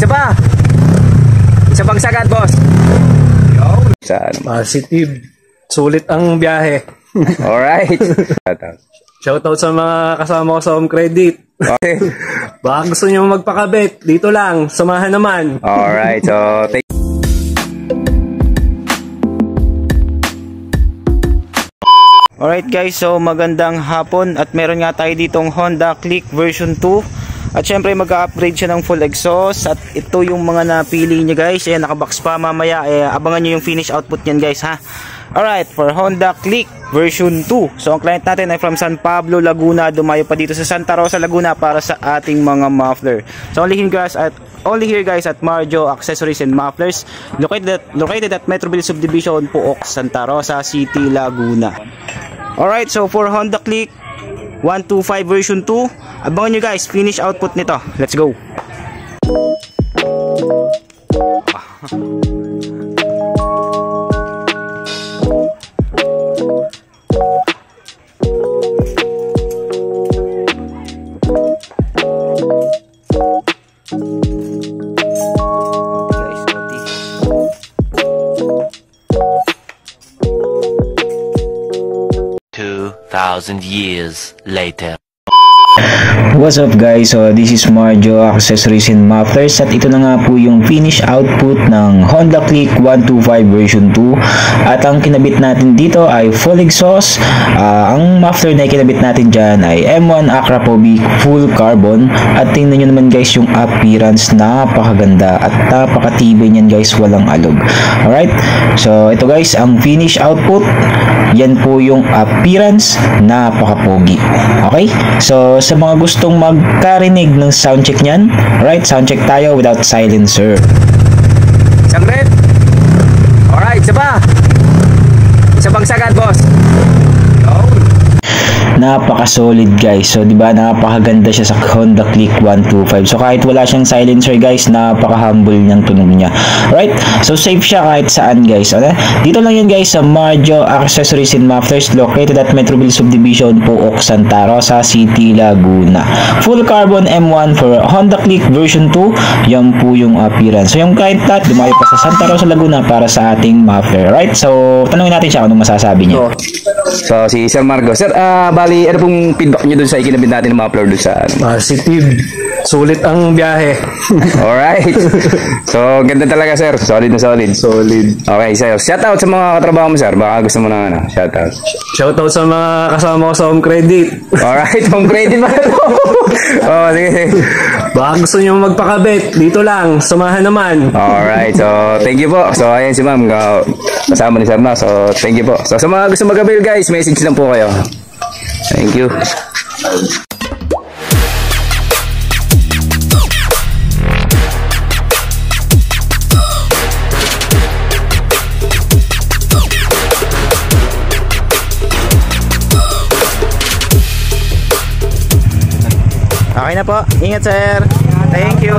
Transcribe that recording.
Isa pa. Isa pang sagad, boss. Positive. Sulit ang biyahe. Alright. Shoutout sa mga kasama ko sa Home Credit. Okay. Baka gusto nyo magpakabit, dito lang, samahan naman. Alright, so Alright guys, so magandang hapon at meron nga tayo ditong Honda Click version 2. At syempre mag-upgrade siya ng full exhaust. At ito yung mga napili niya guys. Ayan, nakabox pa mamaya. Abangan nyo yung finish output niyan guys ha. Alright, for Honda Click version 2. So ang client natin ay from San Pablo, Laguna. Dumayo pa dito sa Santa Rosa, Laguna para sa ating mga muffler. So only here guys at Marjo Accessories and Mufflers, located at Metroville Subdivision, Puok, Santa Rosa City, Laguna. Alright, so for Honda Click 125 version 2, abangan nyo guys finish output nito. Let's go. Years later. What's up guys, so this is Marjo Accessories and Mufflers at ito na nga po yung finish output ng Honda Click 125 version 2 at ang kinabit natin dito ay full exhaust. Ang muffler na kinabit natin dyan ay M1 Acrapovic full carbon at tingnan nyo naman guys yung appearance, napakaganda at napakatibay niyan guys, walang alog. Alright, so ito guys ang finish output, yan po yung appearance, napakapogi. Okay, so sa mga gustong magkarinig ng soundcheck niyan, alright, soundcheck tayo without silencer. isang red. Alright, isa pa. Isa pang sagad, boss. Napaka-solid guys. So, di ba, napakaganda siya sa Honda Click 125. So, kahit wala siyang silencer guys, napaka-humble niyang tunog niya. Alright? So, safe siya kahit saan guys. Okay? Dito lang yun guys sa Marjo Accessories and Mufflers, located at Metroville Subdivision, Puok, Santa Rosa City, Laguna. Full carbon M1 for Honda Click version 2. Yan po yung appearance. So, yung kahit tat, dumayo pa sa Santa Rosa, Laguna para sa ating muffler. Alright? So, tanungin natin siya kung anong masasabi niya. So, si Sir Margo. Sir, bali, ano pong feedback nyo dun sa ikinabit natin ng mga upload dun sa Positive. Sulit ang biyahe. Alright. So, ganda talaga sir. Solid na solid. Solid. Okay, sir. Shoutout sa mga katrabaho mo sir. Baka gusto mo na shoutout. Shoutout sa mga kasama ko sa Home Credit. Alright, Home Credit ba ito? Oh, sige. Baka gusto nyo magpakabit, dito lang, samahan naman. Alright, so thank you po. So, ayan si ma'am. Kasama ni sir na. So, thank you po. So, sa mga gusto mag-avail guys, message lang po kayo. Thank you. Okay na po. Ingat sir. Thank you.